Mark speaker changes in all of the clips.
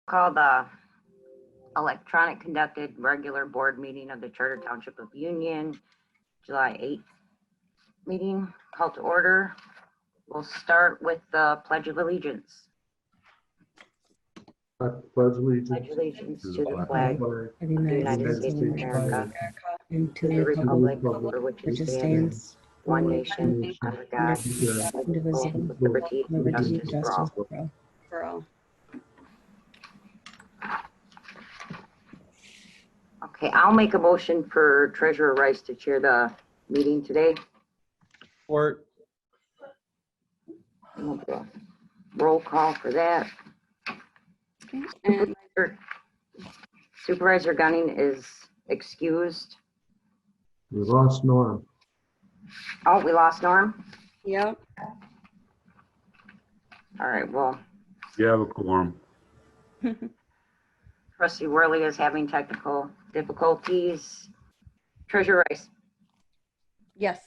Speaker 1: Call the electronic conducted regular board meeting of the Charter Township of Union, July 8th meeting. Call to order. We'll start with the Pledge of Allegiance.
Speaker 2: Pledge
Speaker 1: Pledge allegiance to the flag
Speaker 3: of
Speaker 1: of the United States of America
Speaker 3: and
Speaker 1: to the republic for which it stands, one nation, under God, indivisible, with liberty and justice for all. Okay, I'll make a motion for Treasurer Rice to chair the meeting today.
Speaker 2: Support.
Speaker 1: Roll call for that.
Speaker 3: Okay, and
Speaker 1: Supervisor Gunning is excused.
Speaker 2: We lost Norm.
Speaker 1: Oh, we lost Norm?
Speaker 3: yep,
Speaker 1: All right, well,
Speaker 4: You have a quorum.
Speaker 1: Trustee Worley is having technical difficulties. Treasurer Rice,
Speaker 3: yes,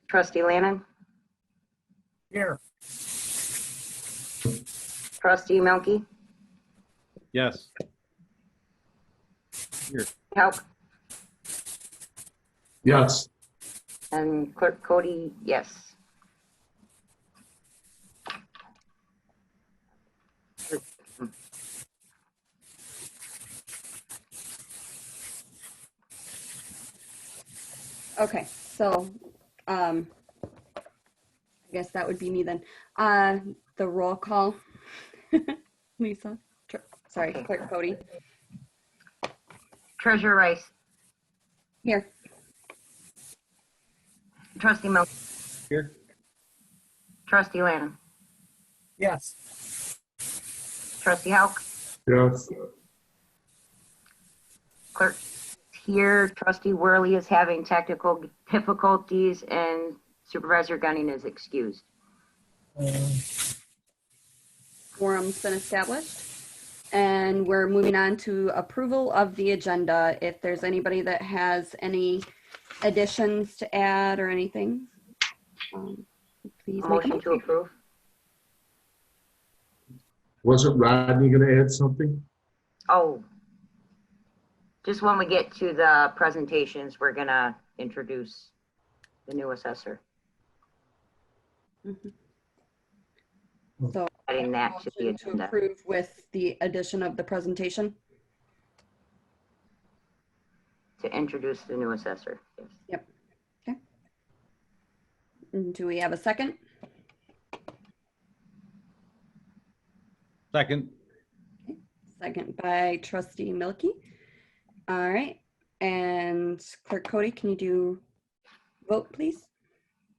Speaker 1: Trustee Lannon,
Speaker 2: Here.
Speaker 1: Trustee Melky,
Speaker 2: Yes.
Speaker 1: Help,
Speaker 2: Yes.
Speaker 1: and Clerk Cody, yes.
Speaker 3: okay, so, I guess that would be me then. The roll call, Lisa, sorry,
Speaker 1: Okay.
Speaker 3: Clerk Cody,
Speaker 1: Treasurer Rice,
Speaker 3: here,
Speaker 1: Trustee Melky,
Speaker 2: Here.
Speaker 1: Trustee Lannon,
Speaker 2: Yes.
Speaker 1: Trustee Hauk,
Speaker 2: Yes.
Speaker 1: Clerk here, Trustee Worley is having technical difficulties, and Supervisor Gunning is excused.
Speaker 3: quorum's been established. And we're moving on to approval of the agenda. If there's anybody that has any additions to add or anything, please make a
Speaker 1: Motion to
Speaker 3: motion.
Speaker 1: approve.
Speaker 2: Wasn't Rodney gonna add something?
Speaker 1: Oh, just when we get to the presentations, we're gonna introduce the new assessor,
Speaker 3: Mhm. So
Speaker 1: adding that to the
Speaker 3: motion to
Speaker 1: agenda.
Speaker 3: approve with the addition of the presentation.
Speaker 1: To introduce the new assessor. Yes.
Speaker 3: Do we have a second?
Speaker 2: Second.
Speaker 3: Second by Trustee Milky. All right, and Clerk Cody, can you do vote, please?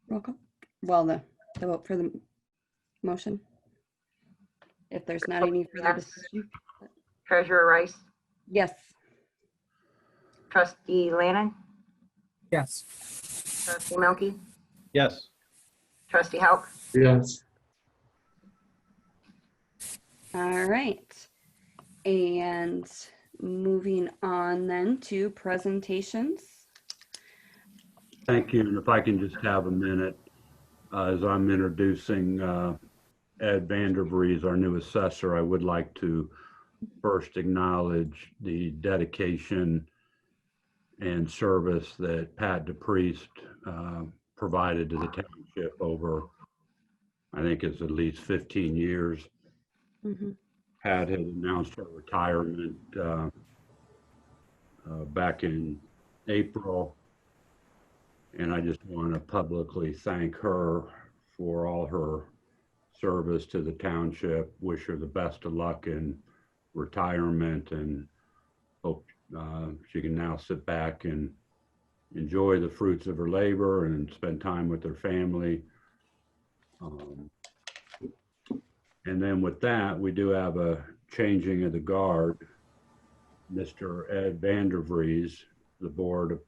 Speaker 3: Roll call. Well, the vote for the motion. If there's not any further
Speaker 1: Yes.
Speaker 3: discussion.
Speaker 1: Treasurer Rice,
Speaker 3: Yes.
Speaker 1: Trustee Lannon,
Speaker 2: Yes.
Speaker 1: Trustee Melky,
Speaker 2: Yes.
Speaker 1: Trustee Hauk,
Speaker 2: Yes.
Speaker 3: All right. And moving on then to presentations.
Speaker 4: Thank you. And if I can just have a minute, as I'm introducing Ed Vandervries, our new assessor, I would like to first acknowledge the dedication and service that Pat DePriest provided to the township over, I think it's at least 15 years.
Speaker 3: Mhm.
Speaker 4: Pat had announced her retirement back in April, and I just want to publicly thank her for all her service to the township. Wish her the best of luck in retirement, and hope she can now sit back and enjoy the fruits of her labor and spend time with her family. And then with that, we do have a changing of the guard. Mr. Ed Vandervries, the board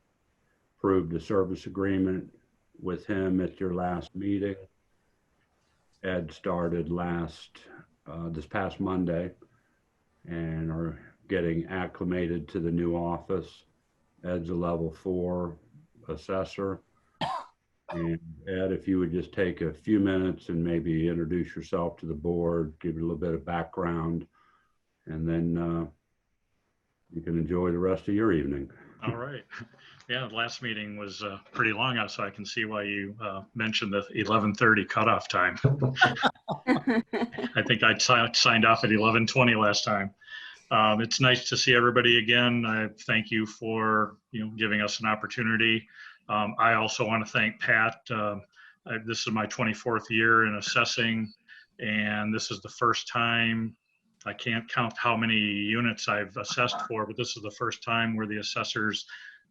Speaker 4: approved a service agreement with him at your last meeting. Ed started this past Monday and are getting acclimated to the new office. Ed's a level 4 assessor. And Ed, if you would just take a few minutes and maybe introduce yourself to the board, give you a little bit of background and then you can enjoy the rest of your evening.
Speaker 5: All right. Yeah, the last meeting was pretty long out, so I can see why you mentioned the 11:30 cutoff time. I think I signed off at 11:20 last time. It's nice to see everybody again. I thank you for giving us an opportunity. I also want to thank Pat. This is my 24th year in assessing, and this is the first time. I can't count how many units I've assessed for, but this is the first time where the assessors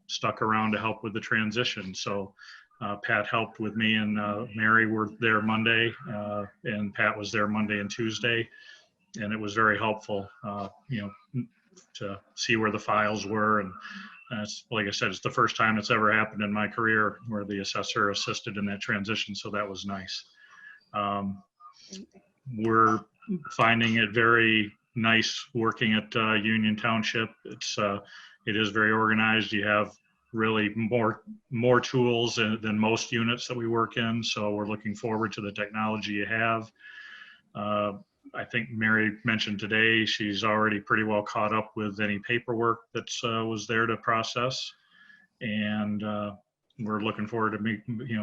Speaker 5: stuck around to help with the transition. So Pat helped with me, and Mary were there Monday, and Pat was there Monday and Tuesday. And it was very helpful, to see where the files were. And it's, like I said, it's the first time it's ever happened in my career where the assessor assisted in that transition. So that was nice. We're finding it very nice working at Union Township. It is very organized. You have really more tools than most units that we work in. So we're looking forward to the technology you have. I think Mary mentioned today she's already pretty well caught up with any paperwork that was there to process, and we're looking forward to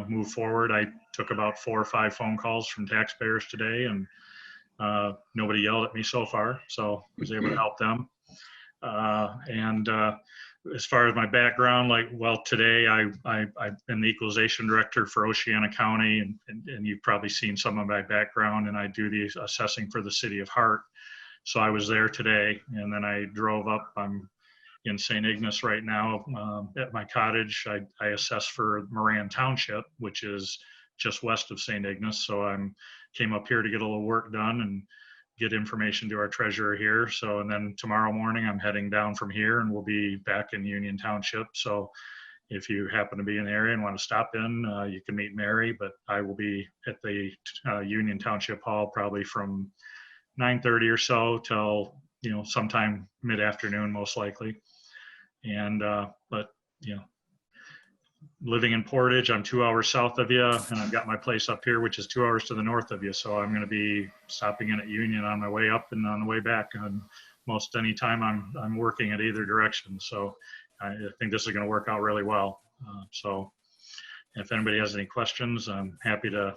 Speaker 5: move forward. I took about 4 or 5 phone calls from taxpayers today, and nobody yelled at me so far, so I was able to help them. As far as my background, today I'm the equalization director for Oceana County, and you've probably seen some of my background, and I do the assessing for the city of Hart. So I was there today, and then I drove up. I'm in St. Ignace right now at my cottage. I assess for Moran Township, which is just west of St. Ignace. So came up here to get a little work done and get information to our treasurer here. So, and then tomorrow morning I'm heading down from here, and we'll be back in Union Township. So if you happen to be in the area and want to stop in, you can meet Mary, but I will be at the Union Township Hall probably from 9:30 or so till, sometime mid-afternoon, most likely. And, living in Portage, I'm 2 hours south of you, and I've got my place up here, which is 2 hours to the north of you. So I'm going to be stopping in at Union on my way up and on the way back, and most any time I'm working at either direction. So I think this is going to work out really well. So if anybody has any questions, I'm happy to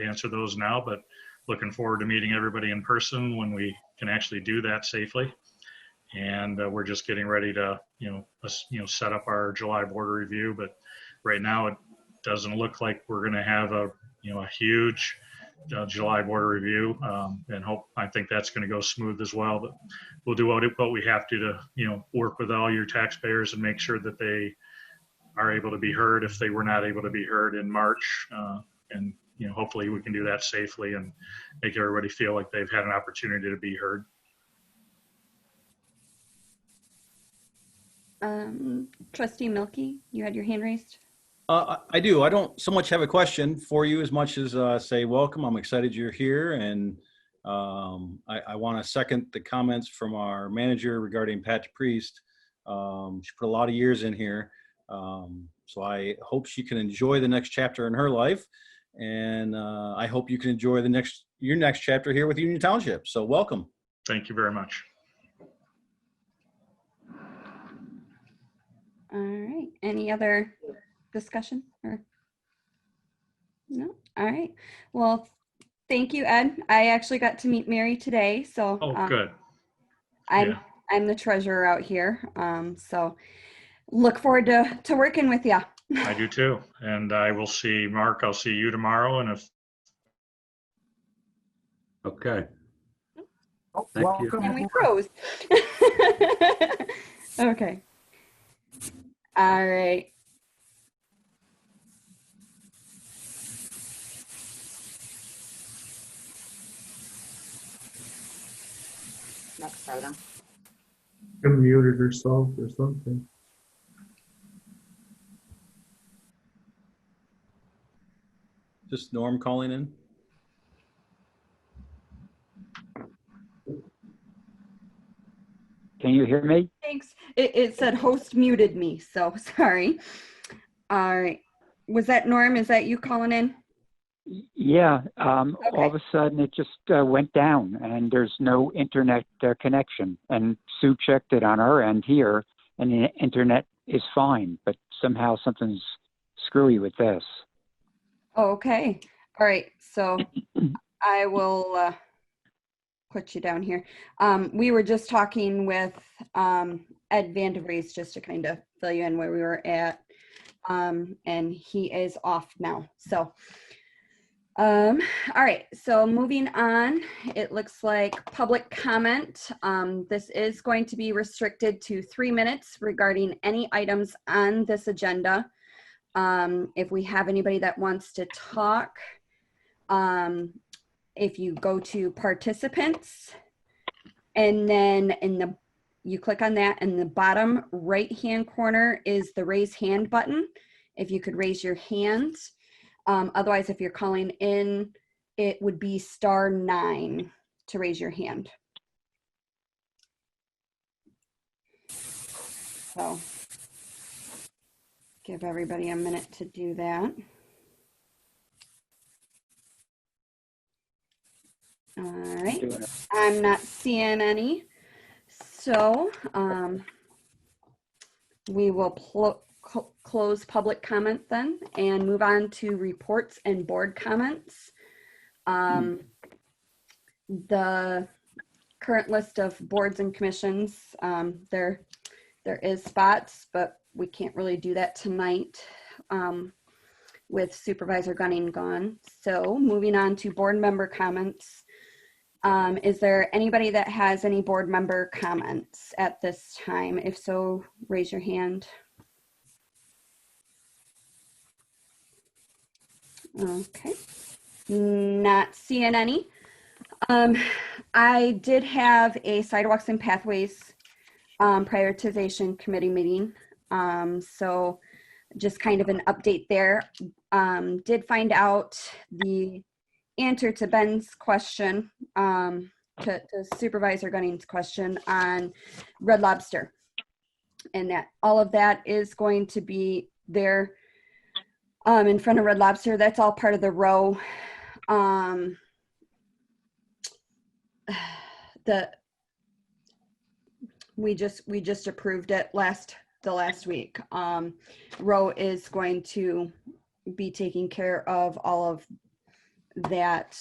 Speaker 5: answer those now. But looking forward to meeting everybody in person when we can actually do that safely. And we're just getting ready to set up our July border review. But right now it doesn't look like we're going to have a huge July border review, and I think that's going to go smooth as well. But we'll do what we have to work with all your taxpayers and make sure that they are able to be heard if they were not able to be heard in March. And hopefully we can do that safely and make everybody feel like they've had an opportunity to be heard.
Speaker 3: Trustee Milky, you had your hand raised.
Speaker 2: I do. I don't so much have a question for you as much as say welcome. I'm excited you're here, and I want to second the comments from our manager regarding Pat Priest. She put a lot of years in here, so I hope she can enjoy the next chapter in her life, and I hope you can enjoy your next chapter here with Union Township. So welcome.
Speaker 5: Thank you very much.
Speaker 3: All right. Any other discussion or no? All right. Well, thank you, Ed. I actually got to meet Mary today, so
Speaker 5: Good.
Speaker 3: I'm the treasurer out here. So look forward to working with you.
Speaker 5: I do too. And I will see Mark. I'll see you tomorrow. And if
Speaker 4: Okay. Thank you.
Speaker 3: And we froze. Okay. All right.
Speaker 1: Next item.
Speaker 2: Unmuted herself or something. Just Norm calling in.
Speaker 6: Can you hear me?
Speaker 3: Thanks. It said host muted me, so sorry. All right. Was that Norm? Is that you calling in?
Speaker 6: Yeah, all
Speaker 3: Okay.
Speaker 6: of a sudden it just went down and there's no internet connection. And Sue checked it on our end here and the internet is fine, but somehow something's screwy with this.
Speaker 3: Oh, okay. All right. So I will put you down here. We were just talking with Ed Vandervries just to kind of fill you in where we were at. And he is off now. So, all right. So moving on, it looks like public comment. This is going to be restricted to 3 minutes regarding any items on this agenda. If we have anybody that wants to talk, if you go to participants and then you click on that, in the bottom right hand corner is the raise hand button. If you could raise your hand. Otherwise, if you're calling in, it would be *9 to raise your hand. So give everybody a minute to do that. All right, I'm not seeing any. So we will close public comment then and move on to reports and board comments. The current list of boards and commissions, there is spots, but we can't really do that tonight with Supervisor Gunning gone. So moving on to board member comments. Is there anybody that has any board member comments at this time? If so, raise your hand. Okay, not seeing any. I did have a sidewalks and pathways prioritization committee meeting. So just kind of an update there. Did find out the answer to Ben's question, to Supervisor Gunning's question on Red Lobster. And that all of that is going to be there in front of Red Lobster. That's all part of the row. We just approved it the last week. Row is going to be taking care of all of that.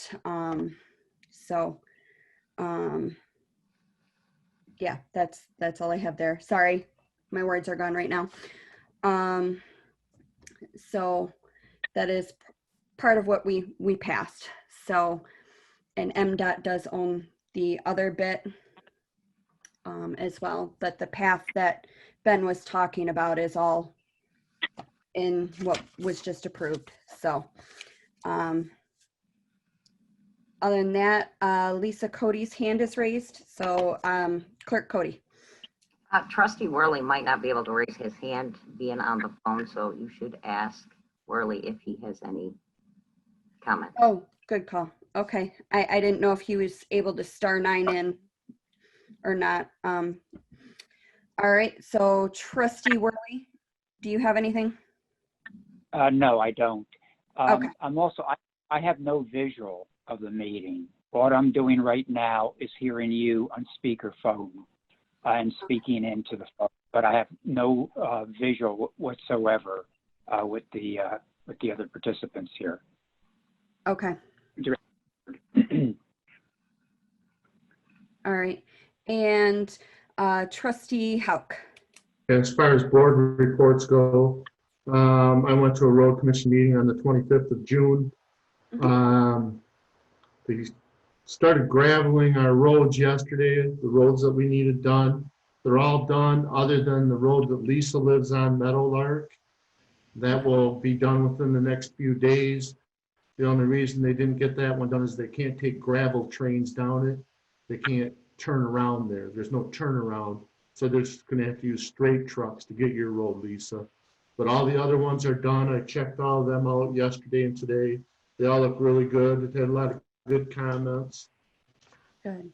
Speaker 3: Yeah, that's all I have there. Sorry, my words are gone right now. So that is part of what we passed. So, and MDOT does own the other bit as well, but the path that Ben was talking about is all in what was just approved. So other than that, Lisa Cody's hand is raised. So Clerk Cody.
Speaker 1: Trustee Worley might not be able to raise his hand being on the phone, so you should ask Worley if he has any comments.
Speaker 3: Oh, good call. Okay. I didn't know if he was able to *9 in or not. All right. So Trustee Worley, do you have anything?
Speaker 6: No, I don't.
Speaker 3: Okay.
Speaker 6: I have no visual of the meeting. What I'm doing right now is hearing you on speakerphone and speaking into the phone, but I have no visual whatsoever with the other participants here.
Speaker 3: Okay. All right. And Trustee Hauk.
Speaker 7: As far as board reports go, I went to a road commission meeting on the 25th of June. They started graveling our roads yesterday, the roads that we needed done. They're all done other than the road that Lisa lives on, Meadowlark. That will be done within the next few days. The only reason they didn't get that one done is they can't take gravel trains down it. They can't turn around there. There's no turnaround. So they're just gonna have to use straight trucks to get your road, Lisa. But all the other ones are done. I checked all of them out yesterday and today. They all look really good. They had a lot of good comments.
Speaker 3: Good.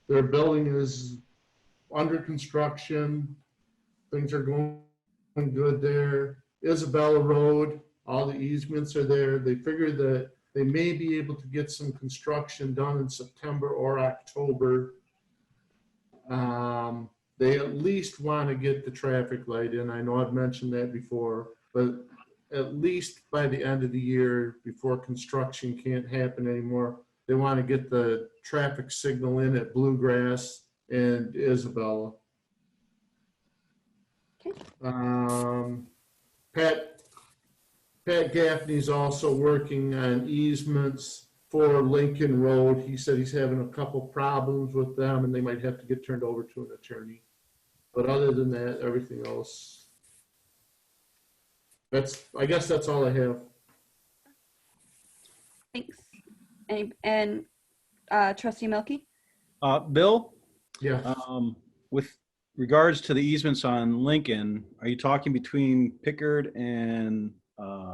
Speaker 7: Their building is under construction. Things are going good there. Isabella Road, All the easements are there. They figure that they may be able to get some construction done in September or October. They at least want to get the traffic light in. I know I've mentioned that before, but at least by the end of the year, before construction can't happen anymore, they want to get the traffic signal in at Bluegrass and Isabella.
Speaker 3: Okay.
Speaker 7: Pat Gaffney's also working on easements for Lincoln Road. He said he's having a couple problems with them and they might have to get turned over to an attorney. But other than that, everything else, I guess that's all I have.
Speaker 3: Thanks. And Trustee Milky?
Speaker 2: Bill,
Speaker 7: Yeah.
Speaker 2: with regards to the easements on Lincoln, are you talking between Pickard and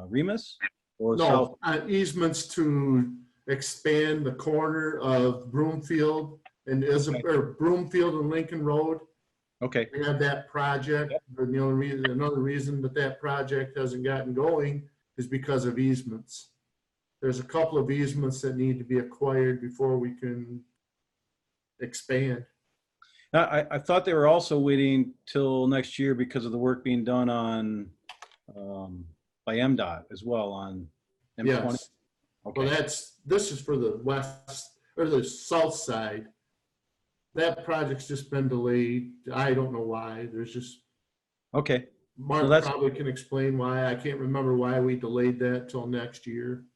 Speaker 2: Remus? Or
Speaker 7: No, easements to expand the corner of Broomfield and Broomfield and Lincoln Road.
Speaker 2: Okay,
Speaker 7: We had that project, but the only reason, another reason that project hasn't gotten going is because of easements. There's a couple of easements that need to be acquired before we can expand.
Speaker 2: I thought they were also waiting till next year because of the work being done on by MDOT as well on M20.
Speaker 7: Yes.
Speaker 2: Okay.
Speaker 7: Well, this is for the west or the south side. That project's just been delayed. I don't know why. There's just,
Speaker 2: Okay.
Speaker 7: Mark
Speaker 2: So
Speaker 7: probably can explain why. I can't remember why we delayed that till next year.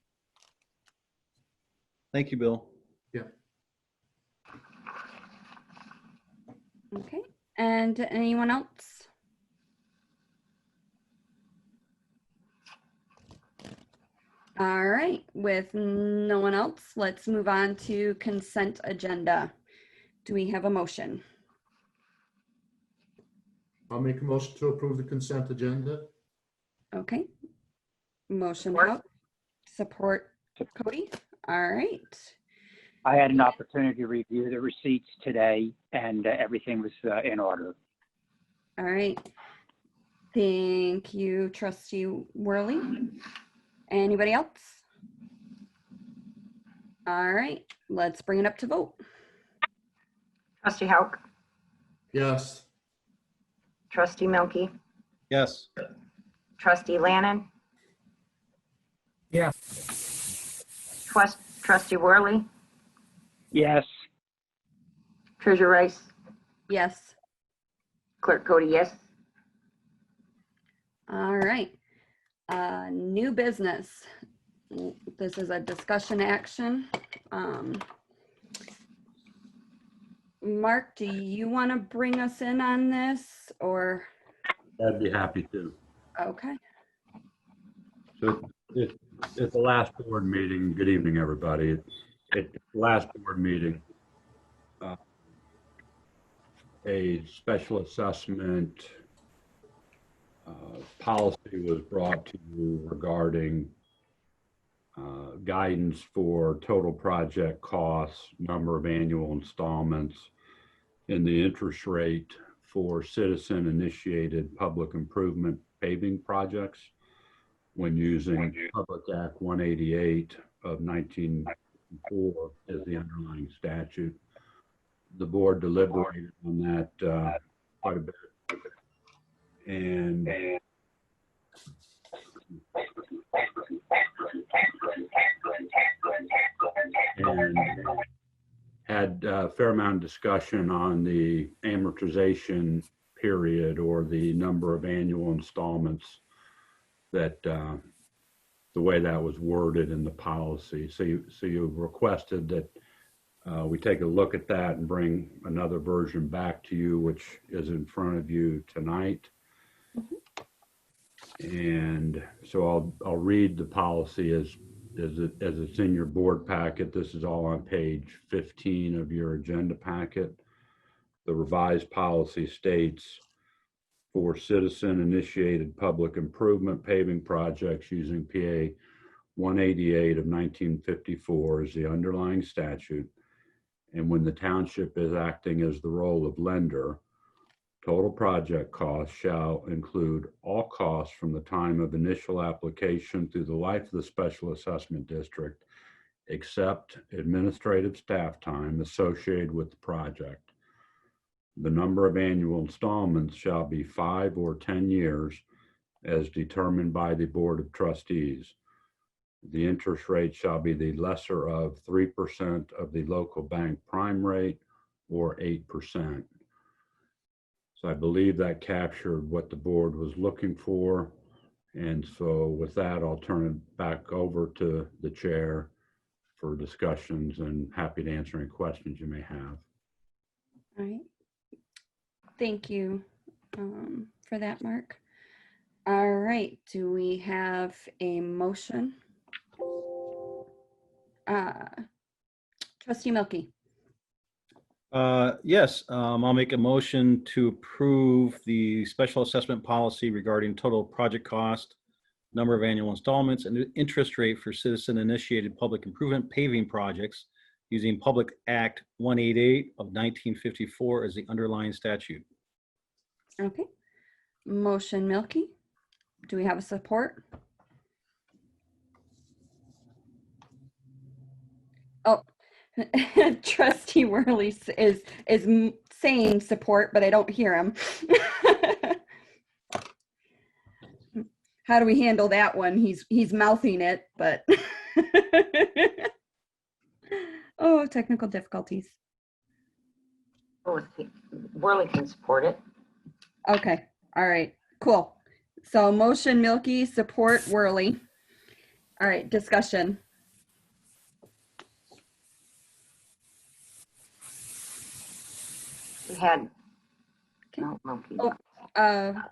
Speaker 2: Thank you, Bill.
Speaker 3: Okay. And anyone else? All right. With no one else, let's move on to consent agenda. Do we have a motion?
Speaker 7: I'll make a motion to approve the consent agenda.
Speaker 3: Okay. Motion
Speaker 1: Support.
Speaker 3: out. Support Cody. All right.
Speaker 6: I had an opportunity to review the receipts today and everything was in order.
Speaker 3: All right. Thank you, Trustee Worley. Anybody else? All right. Let's bring it up to vote.
Speaker 1: Trustee Hauk,
Speaker 7: Yes.
Speaker 1: Trustee Milky,
Speaker 2: Yes.
Speaker 1: Trustee Lannon,
Speaker 8: Yes.
Speaker 1: Trustee Worley,
Speaker 6: Yes,
Speaker 1: Treasurer Rice,
Speaker 3: Yes.
Speaker 1: Clerk Cody, yes.
Speaker 3: All right. New business. This is a discussion action. Mark, do you want to bring us in on this or?
Speaker 4: I'd be happy to.
Speaker 3: Okay.
Speaker 4: So it's the last board meeting. Good evening, everybody. At the last board meeting, a special assessment policy was brought to you regarding guidance for total project costs, number of annual installments, and the interest rate for citizen-initiated public improvement paving projects when using Public Act 188 of 1954 as the underlying statute. The board deliberated on that quite a bit. And had a fair amount of discussion on the amortization period or the number of annual installments that the way that was worded in the policy. So you requested that we take a look at that and bring another version back to you, which is in front of you tonight. And so I'll read the policy as it's in your board packet. This is all on page 15 of your agenda packet. The revised policy states, for citizen-initiated public improvement paving projects using PA 188 of 1954 as the underlying statute, and when the township is acting as the role of lender, Total project cost shall include all costs from the time of initial application through the life of the special assessment district, except administrative staff time associated with the project. The number of annual installments shall be 5 or 10 years as determined by the Board of Trustees. The interest rate shall be the lesser of 3% of the local bank prime rate or 8%. So I believe that captured what the board was looking for. And so with that, I'll turn it back over to the chair for discussions, and happy to answer any questions you may have.
Speaker 3: All right. Thank you for that, Mark. All right. Do we have a motion? Trustee Milky.
Speaker 2: Yes, I'll make a motion to approve the special assessment policy regarding total project cost, number of annual installments, and interest rate for citizen-initiated public improvement paving projects using Public Act 188 of 1954 as the underlying statute.
Speaker 3: Okay. Motion Milky. Do we have a support? Oh, Trustee Worley is saying support, but I don't hear him. How do we handle that one? He's mouthing it, but oh, technical difficulties.
Speaker 1: Oh, Worley can support it.
Speaker 3: Okay. All right. Cool. So motion Milky, support Worley. All right. Discussion.
Speaker 1: We had,
Speaker 3: Okay.
Speaker 1: no, Milky.
Speaker 3: Oh,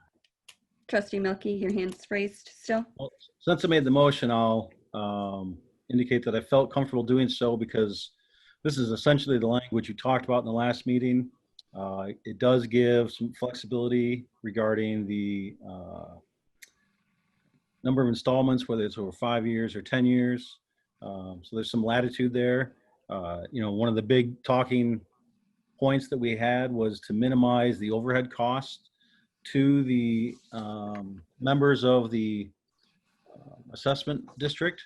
Speaker 3: Trustee Milky, your hand's raised still?
Speaker 2: Well, since I made the motion, I'll indicate that I felt comfortable doing so because this is essentially the language you talked about in the last meeting. It does give some flexibility regarding the number of installments, whether it's over 5 years or 10 years. So there's some latitude there. One of the big talking points that we had was to minimize the overhead costs to the members of the assessment district.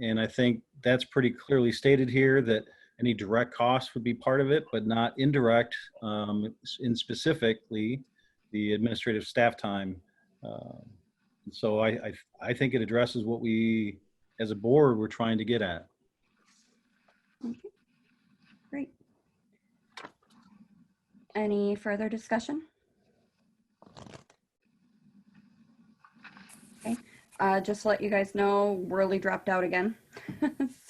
Speaker 2: And I think that's pretty clearly stated here that any direct costs would be part of it, but not indirect in specifically the administrative staff time. So I think it addresses what we, as a board, we're trying to get at.
Speaker 3: Okay. Great. Any further discussion? Okay. Just to let you guys know, Worley dropped out again.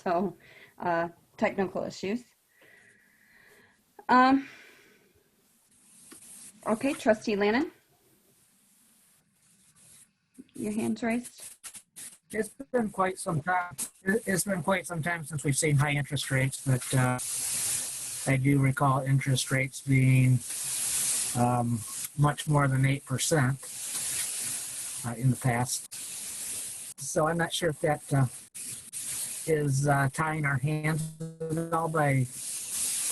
Speaker 3: So technical issues. Okay, Trustee Lannon. Your hand's raised.
Speaker 8: It's been quite some time. It's been quite some time since we've seen high interest rates, but I do recall interest rates being much more than 8% in the past. So I'm not sure if that is tying our hands at all by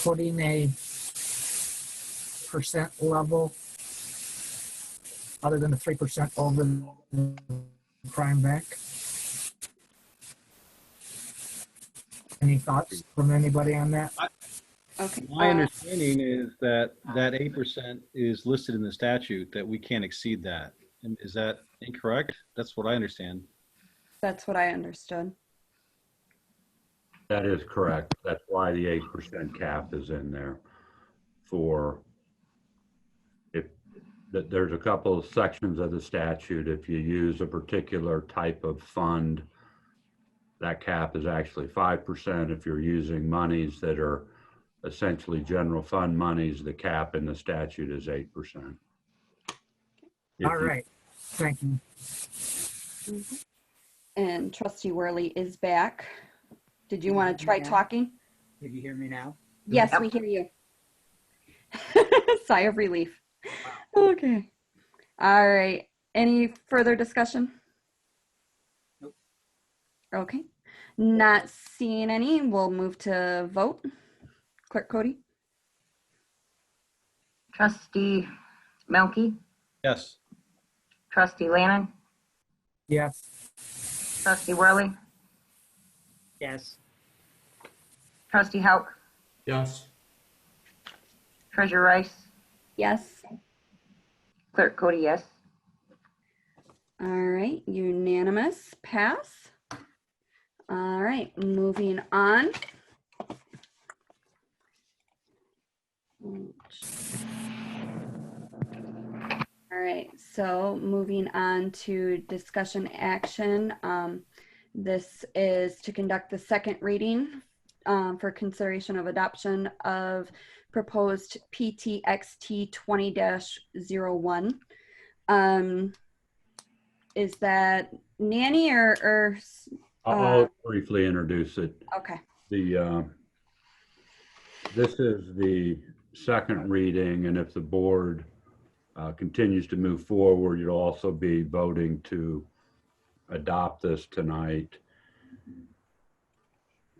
Speaker 8: putting a percent level other than the 3% over the prime bank. Any thoughts from anybody on that?
Speaker 3: Okay.
Speaker 2: My understanding is that that 8% is listed in the statute, that we can't exceed that. And is that incorrect? That's what I understand.
Speaker 3: That's what I understood.
Speaker 4: That is correct. That's why the 8% cap is in there. For if there's a couple of sections of the statute, if you use a particular type of fund, that cap is actually 5%. If you're using monies that are essentially general fund monies, the cap in the statute is 8%.
Speaker 8: All right. Thank you.
Speaker 3: Mm-hmm. And Trustee Worley is back. Did you want to try talking?
Speaker 8: Did you hear me now?
Speaker 3: Yes, we hear you. Sigh of relief. Okay. All right. Any further discussion?
Speaker 8: Nope.
Speaker 3: Okay. Not seeing any. We'll move to vote. Clerk Cody?
Speaker 1: Trustee Melky,
Speaker 2: Yes.
Speaker 1: trustee Lannon,
Speaker 8: Yes.
Speaker 1: trustee Worley,
Speaker 8: Yes.
Speaker 1: trustee Hauk,
Speaker 7: Yes.
Speaker 1: treasurer Rice,
Speaker 3: Yes.
Speaker 1: clerk Cody, yes.
Speaker 3: All right, unanimous, pass. All right, moving on. All right, so moving on to discussion action. This is to conduct the second reading for consideration of adoption of proposed PTXT 20-01. Is that Nanny or
Speaker 4: I'll briefly introduce it.
Speaker 3: okay?
Speaker 4: This is the second reading, and if the board continues to move forward, you'll also be voting to adopt this tonight.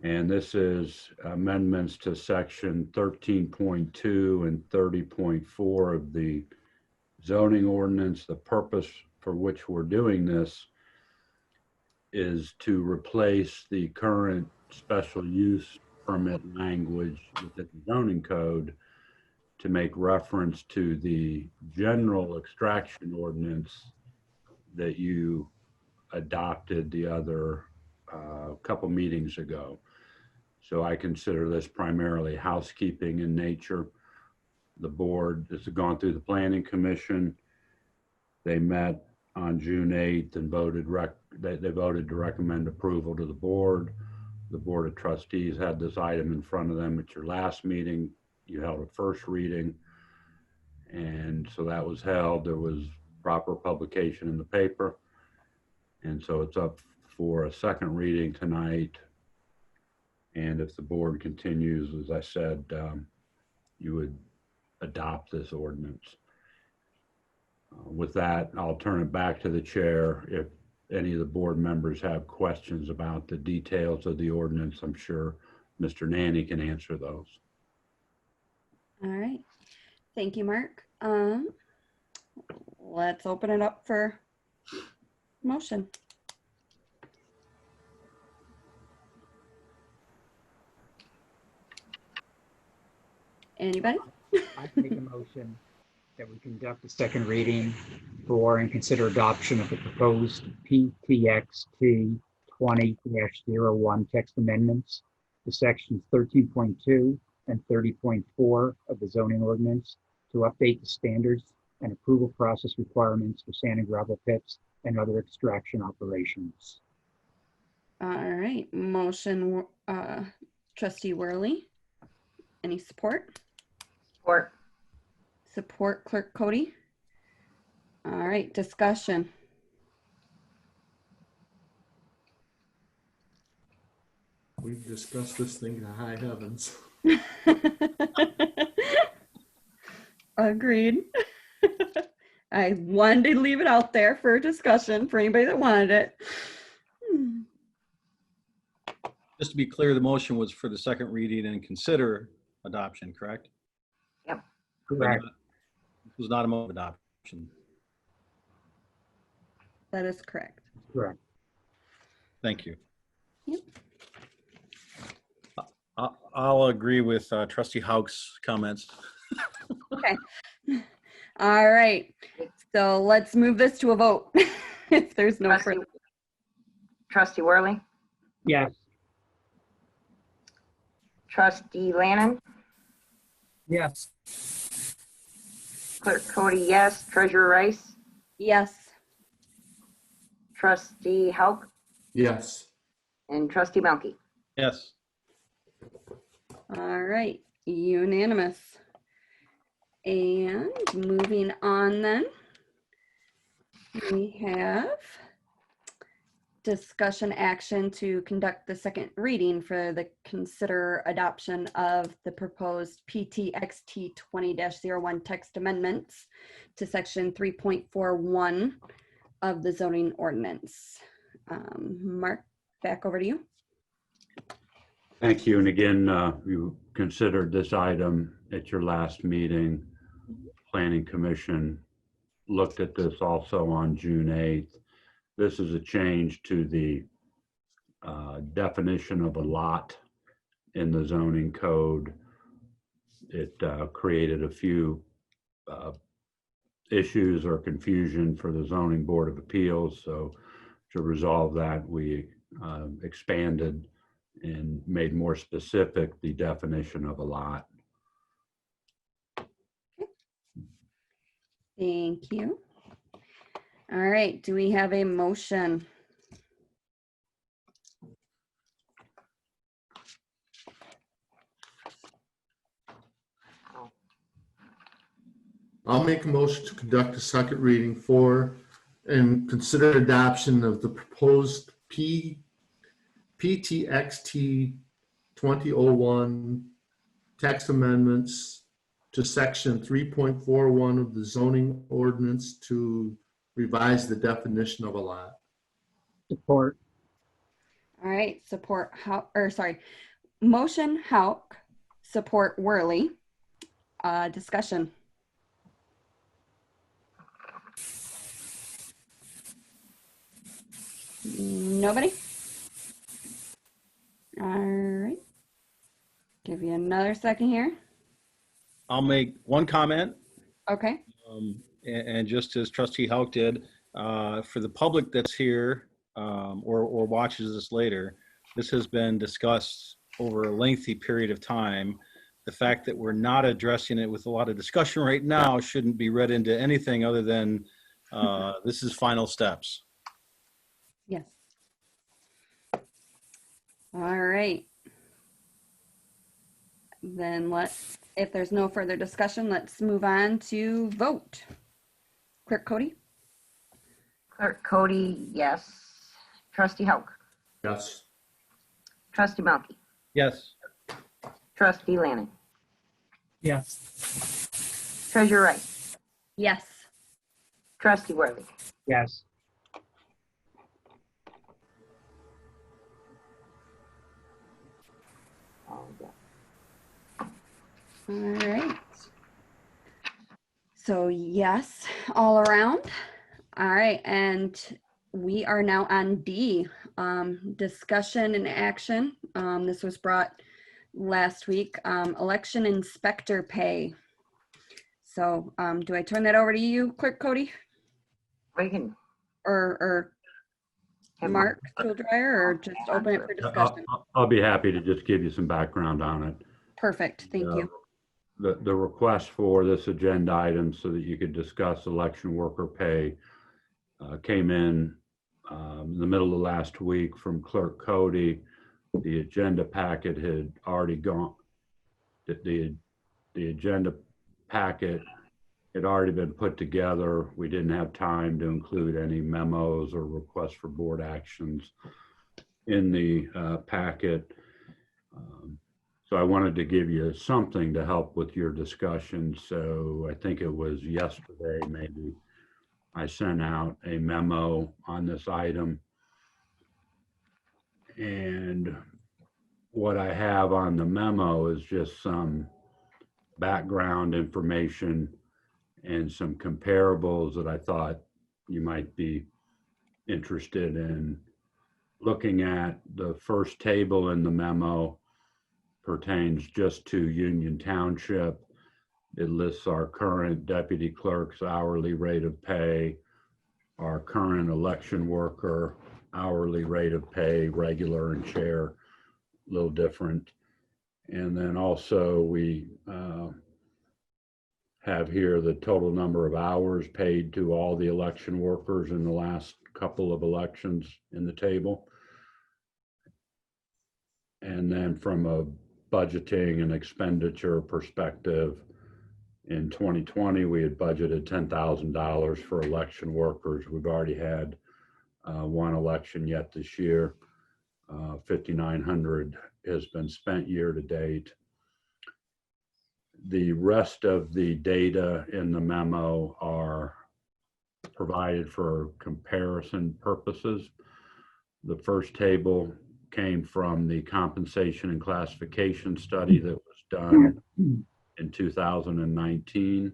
Speaker 4: And this is amendments to section 13.2 and 30.4 of the zoning ordinance. The purpose for which we're doing this is to replace the current special use permit language within the zoning code to make reference to the general extraction ordinance that you adopted the other couple meetings ago. So I consider this primarily housekeeping in nature. The board has gone through the planning commission. They met on June 8th and they voted to recommend approval to the board. The Board of Trustees had this item in front of them at your last meeting. You held a first reading. And so that was held. There was proper publication in the paper. And so it's up for a second reading tonight. And if the board continues, as I said, you would adopt this ordinance. With that, I'll turn it back to the chair. If any of the board members have questions about the details of the ordinance, I'm sure Mr. Nanny can answer those.
Speaker 3: All right, thank you, Mark. Let's open it up for motion. Anybody?
Speaker 6: I make a motion that we conduct a second reading for and consider adoption of the proposed PTXT 20-01 text amendments to sections 13.2 and 30.4 of the zoning ordinance to update the standards and approval process requirements for sand and gravel pits and other extraction operations.
Speaker 3: All right, motion, trustee Worley. Any support?
Speaker 1: Support.
Speaker 3: Support, clerk Cody. All right, discussion.
Speaker 7: We've discussed this thing to high heavens.
Speaker 3: Agreed. I wanted to leave it out there for discussion for anybody that wanted it.
Speaker 2: Just to be clear, the motion was for the second reading and consider adoption, correct?
Speaker 1: Yep.
Speaker 6: Correct.
Speaker 2: It was not a motion of adoption.
Speaker 3: That is correct.
Speaker 6: Correct.
Speaker 2: Thank you.
Speaker 3: Yep.
Speaker 2: I'll agree with trustee Hauk's comments.
Speaker 3: Okay. All right. So let's move this to a vote. If there's no further.
Speaker 1: Trustee Worley,
Speaker 6: Yes.
Speaker 1: trustee Lannon,
Speaker 8: Yes.
Speaker 1: clerk Cody, yes. Treasurer Rice,
Speaker 3: Yes.
Speaker 1: trustee Hauk,
Speaker 7: Yes.
Speaker 1: and trustee Melky.
Speaker 2: Yes.
Speaker 3: All right. Unanimous. And moving on then, we have discussion action to conduct the second reading for the consider adoption of the proposed PTXT 20-01 text amendments to section 3.41 of the zoning ordinance. Mark, back over to you.
Speaker 4: Thank you. And again, you considered this item at your last meeting. Planning Commission looked at this also on June 8th. This is a change to the definition of a lot in the zoning code. It created a few issues or confusion for the Zoning Board of Appeals. So to resolve that, we expanded and made more specific the definition of a lot.
Speaker 3: Thank you. All right, do we have a motion?
Speaker 7: I'll make a motion to conduct a second reading for and consider adoption of the proposed PTXT 2001 text amendments to section 3.41 of the zoning ordinance to revise the definition of a lot.
Speaker 8: Support.
Speaker 3: All right, support motion Hauk, support Worley. Discussion. Nobody? All right. Give you another second here.
Speaker 2: I'll make one comment.
Speaker 3: Okay.
Speaker 2: And just as Trustee Hauk did, for the public that's here or watches this later, this has been discussed over a lengthy period of time. The fact that we're not addressing it with a lot of discussion right now shouldn't be read into anything other than this is final steps.
Speaker 3: Yes. All right. Then if there's no further discussion, let's move on to vote. Clerk Cody?
Speaker 1: Clerk Cody, yes. Trustee Hauk,
Speaker 7: Yes.
Speaker 1: Trustee Melky,
Speaker 2: Yes.
Speaker 1: Trustee Lanning,
Speaker 8: Yes.
Speaker 1: Treasurer Rice,
Speaker 3: Yes.
Speaker 1: Trustee Worley.
Speaker 6: Yes.
Speaker 3: All right. So yes, all around. All right, and we are now on D, discussion and action. This was brought last week, election inspector pay. So do I turn that over to you, Clerk Cody?
Speaker 1: We can
Speaker 3: Or
Speaker 1: have
Speaker 3: Mark Dryer, or just open it for discussion?
Speaker 4: I'll be happy to just give you some background on it.
Speaker 3: Perfect, thank you.
Speaker 4: The request for this agenda item so that you could discuss election worker pay came in the middle of last week from Clerk Cody. The agenda packet had already gone, the agenda packet had already been put together. We didn't have time to include any memos or requests for board actions in the packet. So I wanted to give you something to help with your discussion. So I think it was yesterday, maybe, I sent out a memo on this item. And what I have on the memo is just some background information and some comparables that I thought you might be interested in looking at. The first table in the memo pertains just to Union Township. It lists our current deputy clerk's hourly rate of pay, our current election worker hourly rate of pay, regular and chair, a little different. And then also we have here the total number of hours paid to all the election workers in the last couple of elections in the table. And then from a budgeting and expenditure perspective, in 2020, we had budgeted $10,000 for election workers. We've already had one election yet this year. 5,900 has been spent year to date. The rest of the data in the memo are provided for comparison purposes. The first table came from the compensation and classification study that was done in 2019.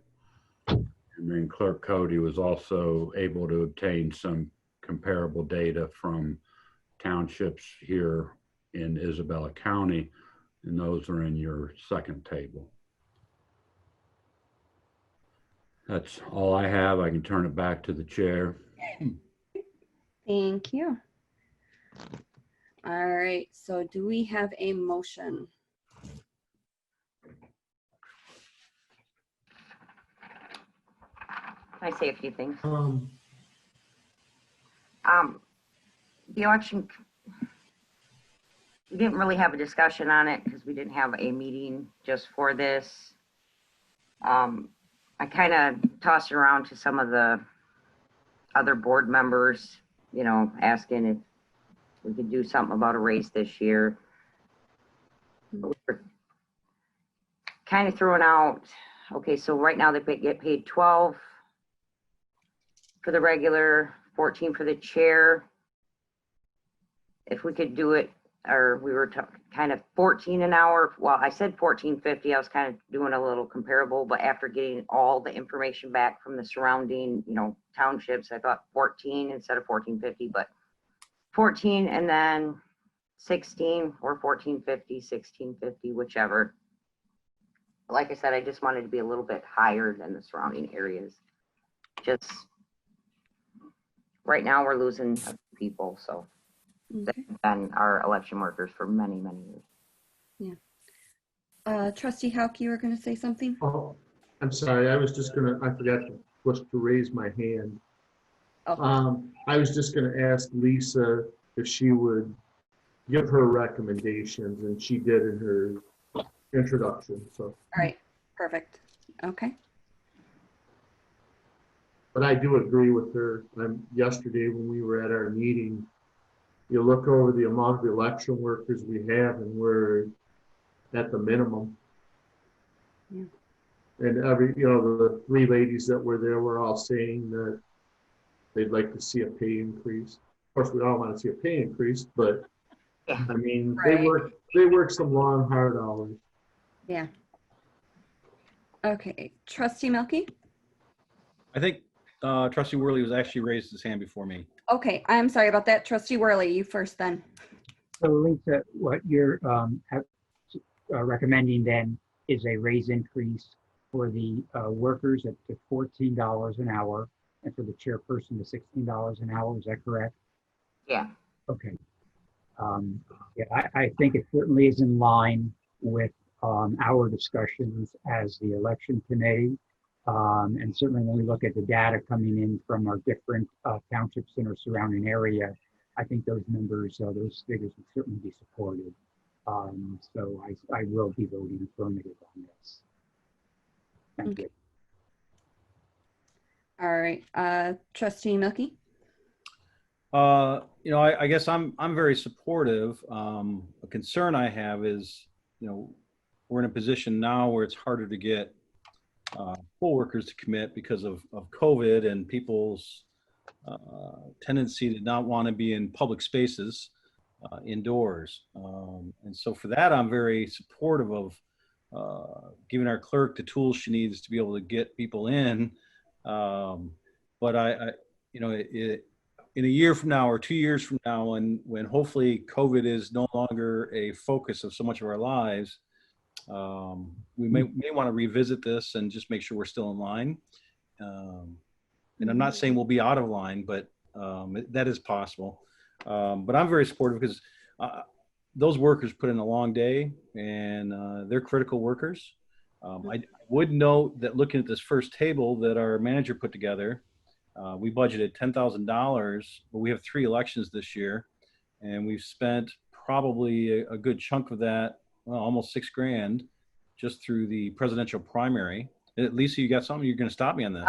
Speaker 4: And then Clerk Cody was also able to obtain some comparable data from townships here in Isabella County, and those are in your second table. That's all I have. I can turn it back to the chair.
Speaker 3: Thank you. All right, so do we have a motion?
Speaker 1: Can I say a few things? The election, we didn't really have a discussion on it because we didn't have a meeting just for this. I kind of tossed it around to some of the other board members, you know, asking if we could do something about a race this year. But we were kind of throwing out, okay, so right now they get paid 12 for the regular, 14 for the chair. If we could do it, or we were kind of 14 an hour. Well, I said 14.50. I was kind of doing a little comparable, but after getting all the information back from the surrounding, you know, townships, I thought 14 instead of 14.50, but 14 and then 16 or 14.50, 16.50, whichever. Like I said, I just wanted to be a little bit higher than the surrounding areas. Just right now we're losing a few people, so.
Speaker 3: Okay.
Speaker 1: And our election workers for many, many years.
Speaker 3: Yeah. Trustee Houck, you were going to say something?
Speaker 7: Oh, I'm sorry. I was just gonna, I forgot to raise my hand.
Speaker 3: Oh.
Speaker 7: I was just gonna ask Lisa if she would give her recommendations, and she did in her introduction, so.
Speaker 3: All right, perfect. Okay.
Speaker 7: But I do agree with her. Yesterday when we were at our meeting, you look over the amount of election workers we have, and we're at the minimum.
Speaker 3: Yeah.
Speaker 7: And the three ladies that were there were all saying that they'd like to see a pay increase. Of course, we all want to see a pay increase, but
Speaker 1: Yeah.
Speaker 7: I mean,
Speaker 3: Right.
Speaker 7: they work some long, hard hours.
Speaker 3: Yeah. Okay, Trustee Milky?
Speaker 2: I think Trustee Worley was actually raised his hand before me.
Speaker 3: Okay, I'm sorry about that. Trustee Worley, you first then.
Speaker 6: So Lisa, what you're recommending then is a raise increase for the workers at to $14 an hour, and for the chairperson to $16 an hour. Is that correct?
Speaker 1: Yeah.
Speaker 6: Okay. Yeah, I think it certainly is in line with our discussions as the election committee. And certainly when we look at the data coming in from our different townships in our surrounding area, I think those numbers, those figures would certainly be supported. So I will be voting affirmative on this. Thank you.
Speaker 3: All right, Trustee Milky?
Speaker 2: I guess I'm very supportive. A concern I have is, we're in a position now where it's harder to get poll workers to commit because of COVID and people's tendency to not want to be in public spaces indoors. And so for that, I'm very supportive of giving our clerk the tools she needs to be able to get people in. But in a year from now or 2 years from now, when hopefully COVID is no longer a focus of so much of our lives, we may want to revisit this and just make sure we're still in line. And I'm not saying we'll be out of line, but that is possible. But I'm very supportive because those workers put in a long day, and they're critical workers. I would note that looking at this first table that our manager put together, we budgeted $10,000, but we have 3 elections this year, and we've spent probably a good chunk of that, well, almost $6,000 just through the presidential primary. Lisa, you got something? You're going to stop me on this?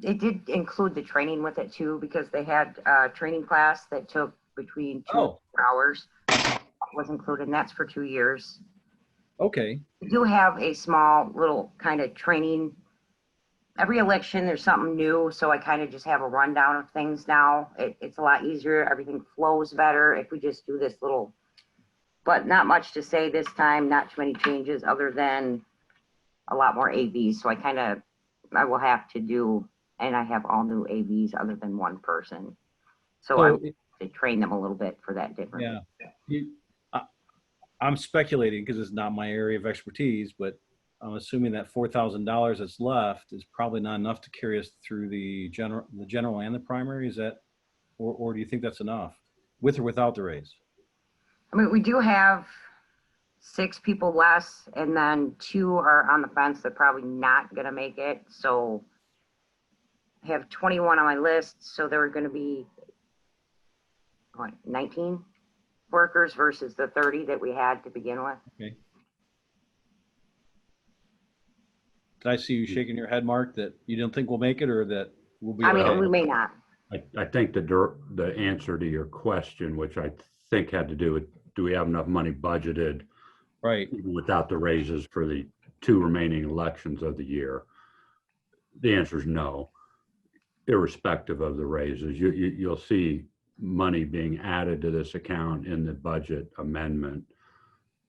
Speaker 1: It did include the training with it too, because they had a training class that took between 2 and 4 hours. That was included, and that's for 2 years.
Speaker 2: Okay.
Speaker 1: We do have a small little kind of training. Every election, there's something new, so I kind of just have a rundown of things now. It's a lot easier. Everything flows better if we just do this little, but not much to say this time, not too many changes other than a lot more AVs. So I will have to do, and I have all new AVs other than one person. So
Speaker 2: So,
Speaker 1: I'm to train them a little bit for that difference.
Speaker 2: yeah, I'm speculating because it's not my area of expertise, but I'm assuming that $4,000 that's left is probably not enough to carry us through the general and the primary. Is that, or do you think that's enough with or without the raise?
Speaker 1: I mean, we do have 6 people less, and then 2 are on the fence. They're probably not going to make it. So I have 21 on my list. So there are going to be 19 workers versus the 30 that we had to begin with.
Speaker 2: Okay. Did I see you shaking your head, Mark, that you don't think we'll make it, or that we'll be?
Speaker 1: I mean,
Speaker 2: okay?
Speaker 1: we may not.
Speaker 4: I think the answer to your question, which I think had to do with, do we have enough money budgeted
Speaker 2: Right.
Speaker 4: even without the raises for the 2 remaining elections of the year? The answer is no, irrespective of the raises. You'll see money being added to this account in the budget amendment.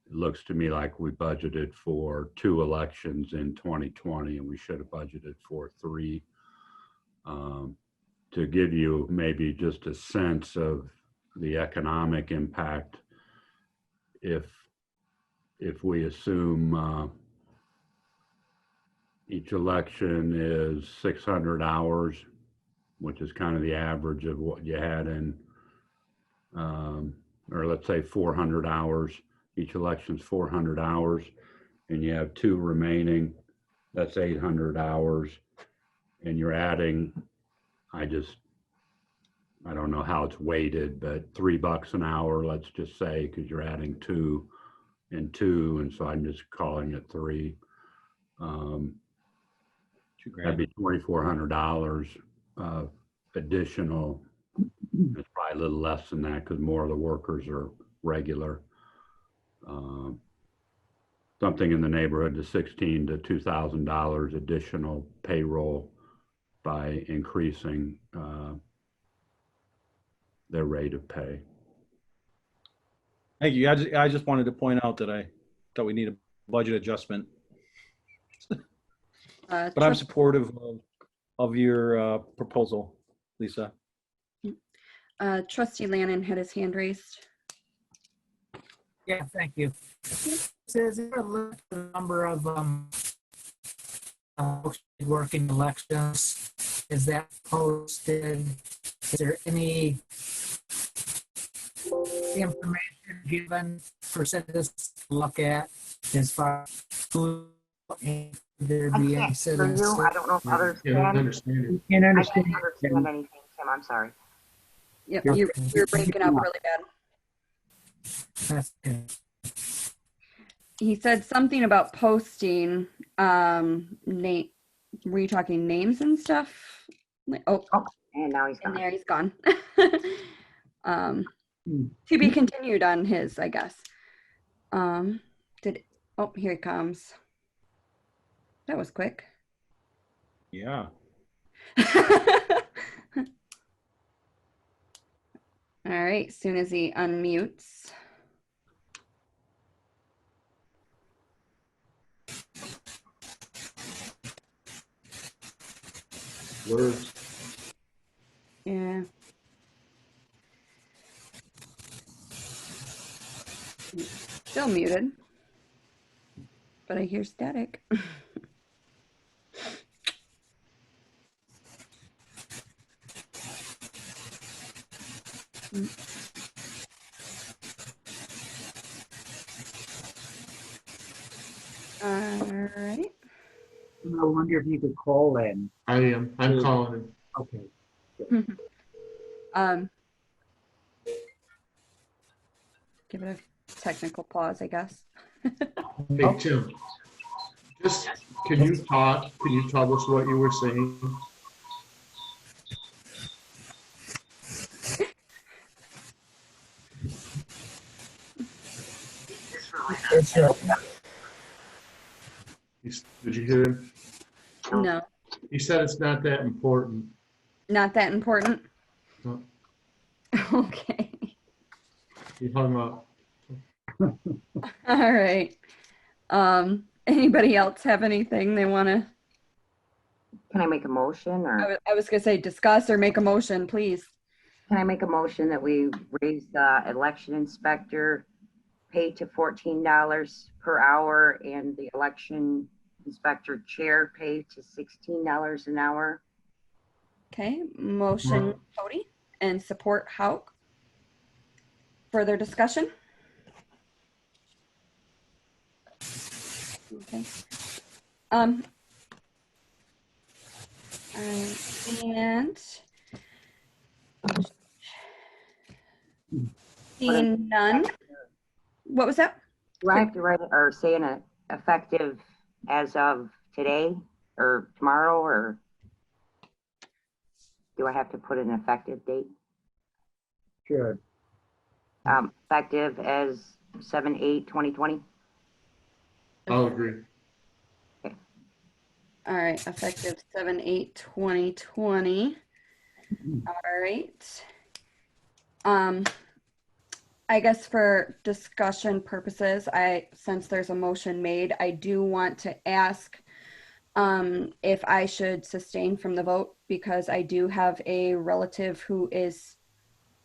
Speaker 4: It looks to me like we budgeted for 2 elections in 2020, and we should have budgeted for 3. To give you maybe just a sense of the economic impact, if we assume each election is 600 hours, which is kind of the average of what you had in, or let's say 400 hours, each election's 400 hours, and you have 2 remaining, that's 800 hours, and you're adding, I don't know how it's weighted, but $3 an hour, let's just say, because you're adding 2 and 2, and so I'm just calling it 3. That'd be $2,400 additional. It's probably a little less than that because more of the workers are regular. Something in the neighborhood of $1,600 to $2,000 additional payroll by increasing their rate of pay.
Speaker 2: Thank you. I just wanted to point out that I thought we need a budget adjustment, but I'm supportive of your proposal, Lisa.
Speaker 3: Trustee Lannon had his hand raised.
Speaker 8: Yeah, thank you. Is there a list of the number of working elections? Is that posted? Is there any information given for citizens to look at as far as who there
Speaker 1: I
Speaker 8: be any
Speaker 1: can't hear
Speaker 8: citizens?
Speaker 1: you. I don't know if others
Speaker 7: Yeah, I
Speaker 1: can.
Speaker 7: understand it.
Speaker 6: Can't
Speaker 1: I
Speaker 6: understand.
Speaker 1: can't understand anything, Tim. I'm sorry.
Speaker 3: Yep, you're breaking up really bad.
Speaker 8: That's good.
Speaker 3: He said something about posting, name. Were you talking names and stuff? Oh,
Speaker 1: And now he's
Speaker 3: and
Speaker 1: gone.
Speaker 3: there he's gone. To be continued on his, I guess. Oh, here he comes. That was quick.
Speaker 2: Yeah.
Speaker 3: All right, as soon as he unmutes.
Speaker 7: Words.
Speaker 3: Yeah. Still muted, but I hear static. All right.
Speaker 6: I wonder if you could call in.
Speaker 7: I am. I'm calling him.
Speaker 6: Okay.
Speaker 3: Give it a technical pause, I guess.
Speaker 7: Hey, Tim. Just, can you talk? Can you tell us what you were saying? Did you hear him?
Speaker 3: No,
Speaker 7: He said it's not that important.
Speaker 3: not that important.
Speaker 7: No.
Speaker 3: Okay.
Speaker 7: He hung up.
Speaker 3: All right. Anybody else have anything they want to?
Speaker 1: Can I make a motion or
Speaker 3: I was gonna say discuss or make a motion, please.
Speaker 1: can I make a motion that we raise the election inspector pay to $14 per hour and the election inspector chair pay to $16 an hour?
Speaker 3: Okay, motion Cody and support Hauk. Further discussion? Okay. And seeing none. What was that?
Speaker 1: Do I have to write it or say an effective as of today or tomorrow, or do I have to put an effective date?
Speaker 7: Good.
Speaker 1: Effective as 7/8/2020.
Speaker 7: I'll agree.
Speaker 3: All right, effective 7/8/2020. All right. I guess for discussion purposes, since there's a motion made, I do want to ask if I should sustain from the vote, because I do have a relative who is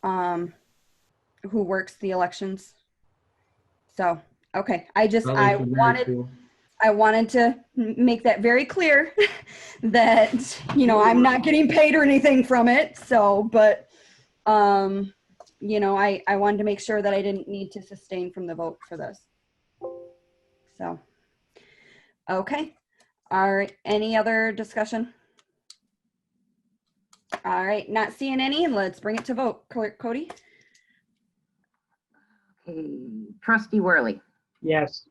Speaker 3: who works the elections. So, okay, I wanted to make that very clear that, you know, I'm not getting paid or anything from it. So, but, you know, I wanted to make sure that I didn't need to sustain from the vote for this. So, okay. All right. Any other discussion? All right. Not seeing any. Let's bring it to vote. Cody?
Speaker 1: Okay. Trustee Worley.
Speaker 6: Yes.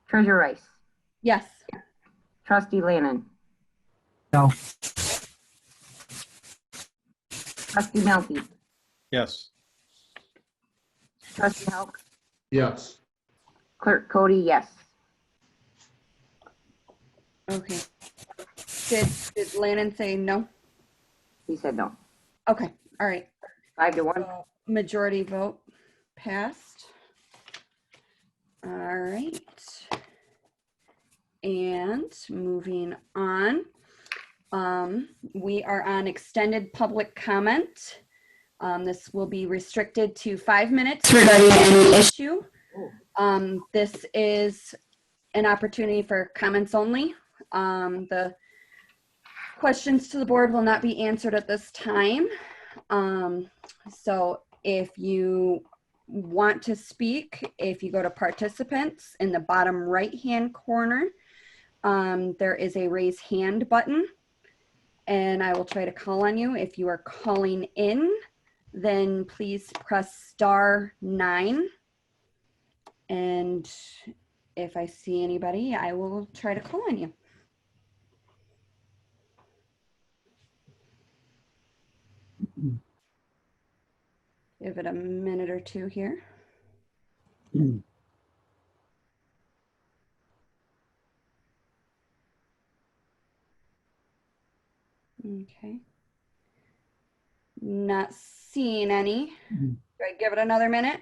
Speaker 1: Treasurer Rice.
Speaker 3: Yes.
Speaker 1: Trustee Lannon.
Speaker 8: No.
Speaker 1: Trustee Melky.
Speaker 2: Yes.
Speaker 1: Trustee Hauk.
Speaker 7: Yes.
Speaker 1: Clerk Cody, yes.
Speaker 3: Okay. Did Lannon say no?
Speaker 1: He said no.
Speaker 3: Okay. All right.
Speaker 1: 5-1.
Speaker 3: So, majority vote passed. All right. And moving on, we are on extended public comment. This will be restricted to 5 minutes regarding any issue. This is an opportunity for comments only. The questions to the board will not be answered at this time. So if you want to speak, if you go to participants in the bottom right-hand corner, there is a raise hand button, and I will try to call on you. If you are calling in, then please press *9. And if I see anybody, I will try to call on you. Give it a minute or two here. Okay. Not seeing any. Do I give it another minute?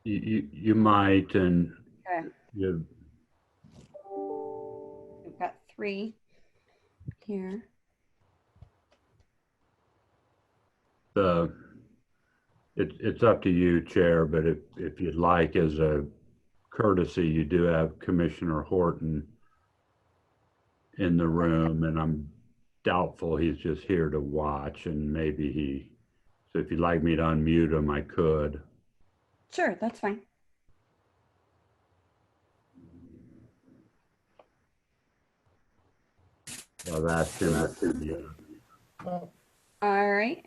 Speaker 4: You might, and
Speaker 3: Okay.
Speaker 4: you,
Speaker 3: We've got 3 here.
Speaker 4: it's up to you, Chair, but if you'd like, as a courtesy, you do have Commissioner Horton in the room, and I'm doubtful he's just here to watch, and maybe so if you'd like me to unmute him, I could.
Speaker 3: Sure, that's fine.
Speaker 4: Well, that's him.
Speaker 3: All right.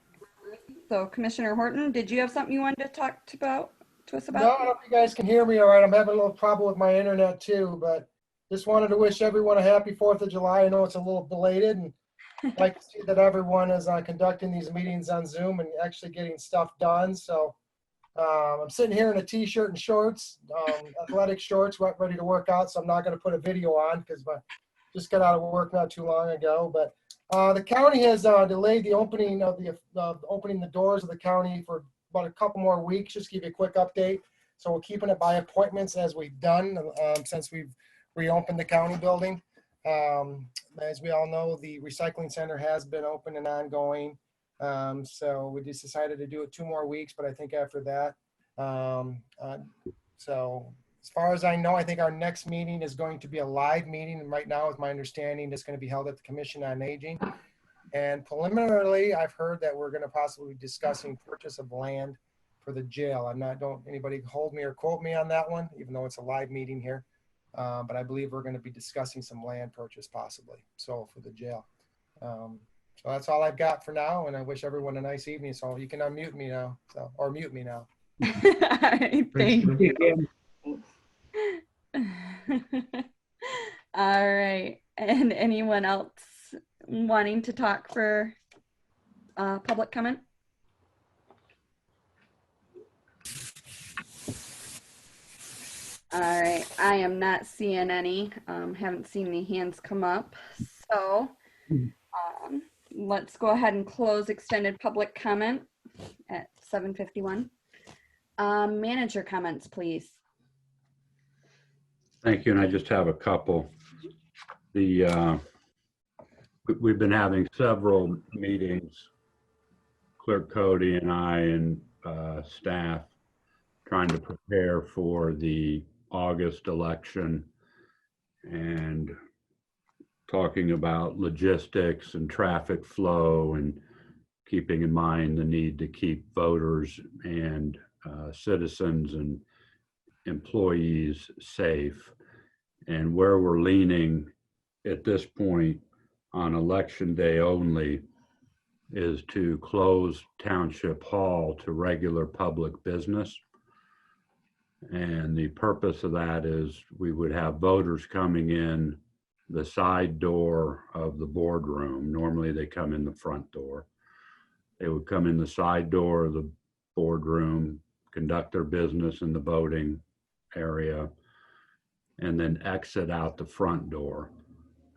Speaker 3: So Commissioner Horton, did you have something you wanted to talk to us about?
Speaker 9: No, I don't know if you guys can hear me all right. I'm having a little problem with my internet too, but just wanted to wish everyone a happy 4th of July. I know it's a little belated, and I'd like to see that everyone is conducting these meetings on Zoom and actually getting stuff done. So I'm sitting here in a t-shirt and shorts, athletic shorts, ready to work out. So I'm not going to put a video on because I just got out of work not too long ago. But the county has delayed the opening of opening the doors of the county for about a couple more weeks. Just to give you a quick update. So we're keeping it by appointments as we've done since we've reopened the county building. As we all know, the recycling center has been open and ongoing. So we just decided to do it 2 more weeks, but I think after that. So as far as I know, I think our next meeting is going to be a live meeting. And right now, with my understanding, it's going to be held at the Commission on Aging. And preliminarily, I've heard that we're going to possibly be discussing purchase of land for the jail. Don't anybody hold me or quote me on that one, even though it's a live meeting here. But I believe we're going to be discussing some land purchase possibly. So for the jail. So that's all I've got for now. And I wish everyone a nice evening. So you can unmute me now. So, or mute me now.
Speaker 3: Thank you. All right. And anyone else wanting to talk for public comment? All right. I am not seeing any. Haven't seen any hands come up. So let's go ahead and close extended public comment at 7:51. Manager comments, please.
Speaker 4: Thank you, and I just have a couple. We've been having several meetings, Clerk Cody and I and staff, trying to prepare for the August election and talking about logistics and traffic flow and keeping in mind the need to keep voters and citizens and employees safe. And where we're leaning at this point on election day only is to close Township Hall to regular public business. And the purpose of that is we would have voters coming in the side door of the boardroom. Normally they come in the front door. They would come in the side door of the boardroom, conduct their business in the voting area, and then exit out the front door.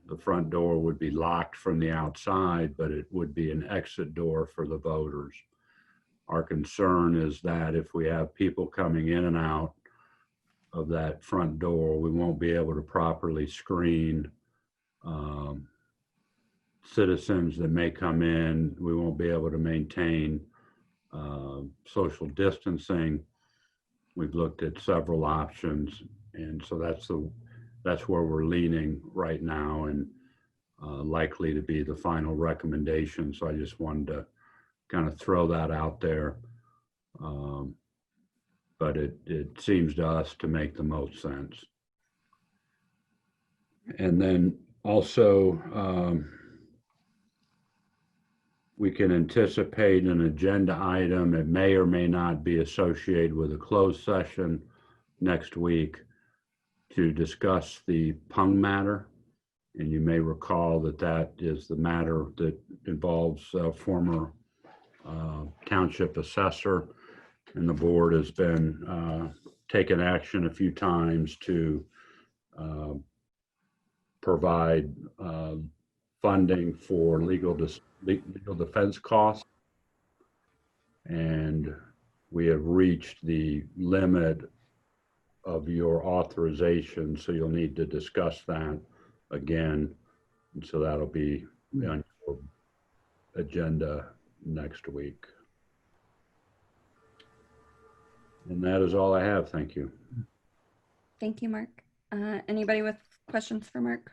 Speaker 4: The front door would be locked from the outside, but it would be an exit door for the voters. Our concern is that if we have people coming in and out of that front door, we won't be able to properly screen citizens that may come in. We won't be able to maintain social distancing. We've looked at several options, and so that's where we're leaning right now, and likely to be the final recommendation. So I just wanted to kind of throw that out there. But it seems to us to make the most sense. And then also, we can anticipate an agenda item. It may or may not be associated with a closed session next week to discuss the Pung matter. And you may recall that that is the matter that involves a former township assessor, and the board has been taking action a few times to provide funding for legal defense costs. And we have reached the limit of your authorization, so you'll need to discuss that again. And so that'll be on your agenda next week. And that is all I have. Thank you.
Speaker 3: Thank you, Mark. Anybody with questions for Mark?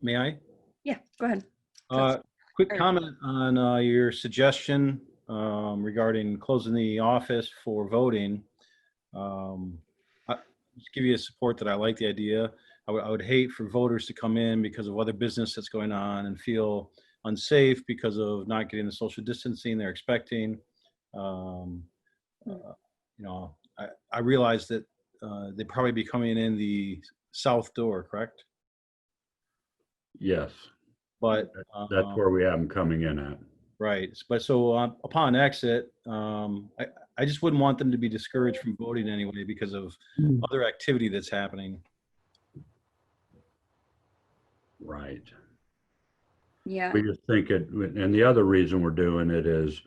Speaker 2: May I?
Speaker 3: Yeah, go ahead.
Speaker 2: Quick comment on your suggestion regarding closing the office for voting. Just give you a support that I like the idea. I would hate for voters to come in because of other business that's going on and feel unsafe because of not getting the social distancing they're expecting. I realize that they'd probably be coming in the south door, correct?
Speaker 4: Yes.
Speaker 2: But
Speaker 4: that's where we have them coming in at.
Speaker 2: Right. But so upon exit, I just wouldn't want them to be discouraged from voting anyway because of other activity that's happening.
Speaker 4: Right.
Speaker 3: Yeah.
Speaker 4: We just think it, and the other reason we're doing it is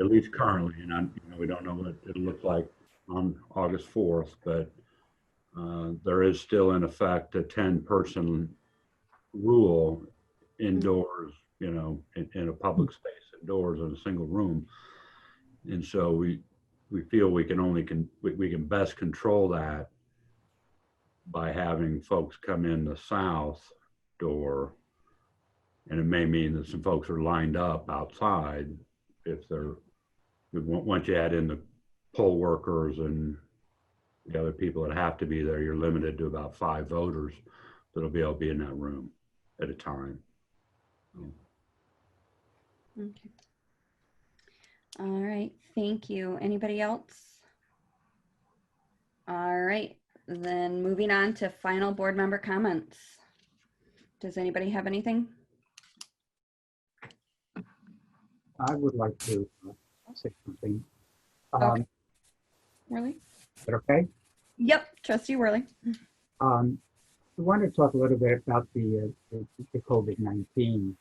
Speaker 4: at least currently, and we don't know what it'll look like on August 4th, but there is still in effect a 10-person rule indoors, in a public space indoors in a single room. And so we feel we can best control that by having folks come in the south door. And it may mean that some folks are lined up outside once you add in the poll workers and the other people that have to be there, you're limited to about 5 voters that'll be able to be in that room at a time.
Speaker 3: Okay. All right, thank you. Anybody else? All right, then moving on to final board member comments. Does anybody have anything?
Speaker 6: I would like to say something.
Speaker 3: Okay. Worley?
Speaker 6: Is that okay?
Speaker 3: Yep, Trustee Worley.
Speaker 6: I want to talk a little bit about the COVID-19.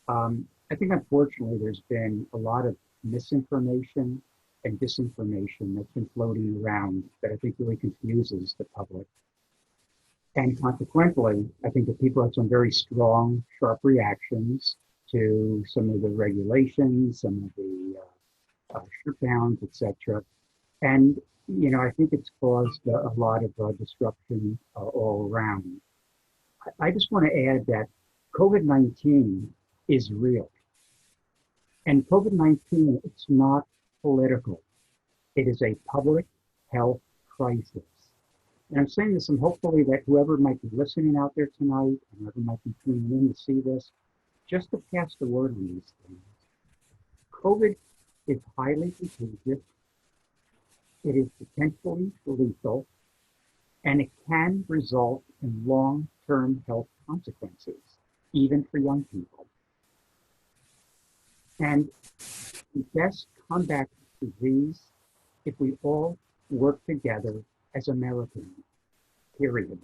Speaker 6: I think unfortunately there's been a lot of misinformation and disinformation that's been floating around that I think really confuses the public. And consequently, I think that people have some very strong, sharp reactions to some of the regulations, some of the shutdowns, etc. And, I think it's caused a lot of disruption all around. I just want to add that COVID-19 is real. And COVID-19, it's not political. It is a public health crisis. And I'm saying this, and hopefully that whoever might be listening out there tonight, and whoever might be tuning in to see this, just to pass the word on these things. COVID is highly contagious. It is potentially lethal, and it can result in long-term health consequences, even for young people. And we best combat disease if we all work together as Americans, period.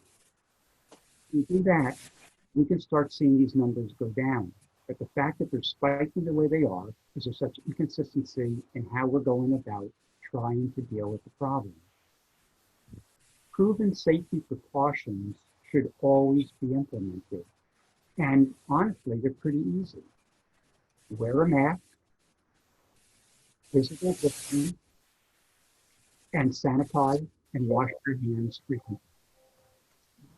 Speaker 6: If we do that, we can start seeing these numbers go down. But the fact that they're spiking the way they are is there's such inconsistency in how we're going about trying to deal with the problem. Proven safety precautions should always be implemented. And honestly, they're pretty easy. Wear a mask, physical distancing, and sanitize and wash your hands frequently.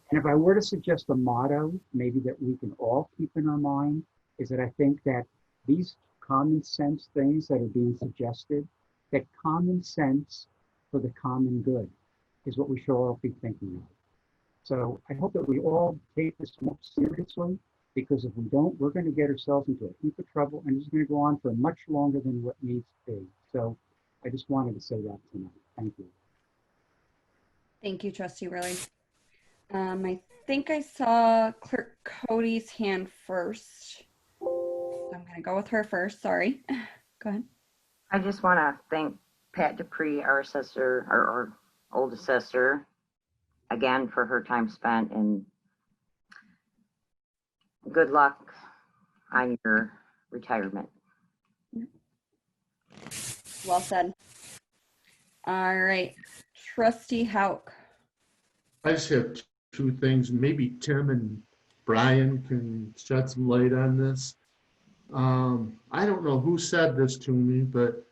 Speaker 6: And if I were to suggest a motto, maybe that we can all keep in our mind, is that I think that these common sense things that are being suggested, that common sense for the common good is what we should all be thinking of. So I hope that we all take this more seriously, because if we don't, we're going to get ourselves into a heap of trouble, and it's going to go on for much longer than what needs to be. So I just wanted to say that tonight. Thank you.
Speaker 3: Thank you, Trustee Worley. I think I saw Clerk Cody's hand first. I'm going to go with her first. Sorry. Go ahead.
Speaker 1: I just want to thank Pat Dupree, our assessor, our old assessor, again for her time spent, and good luck on your retirement.
Speaker 3: Well said. All right. Trustee Hauk.
Speaker 7: I just have 2 things. Maybe Tim and Brian can shed some light on this. I don't know who said this to me, but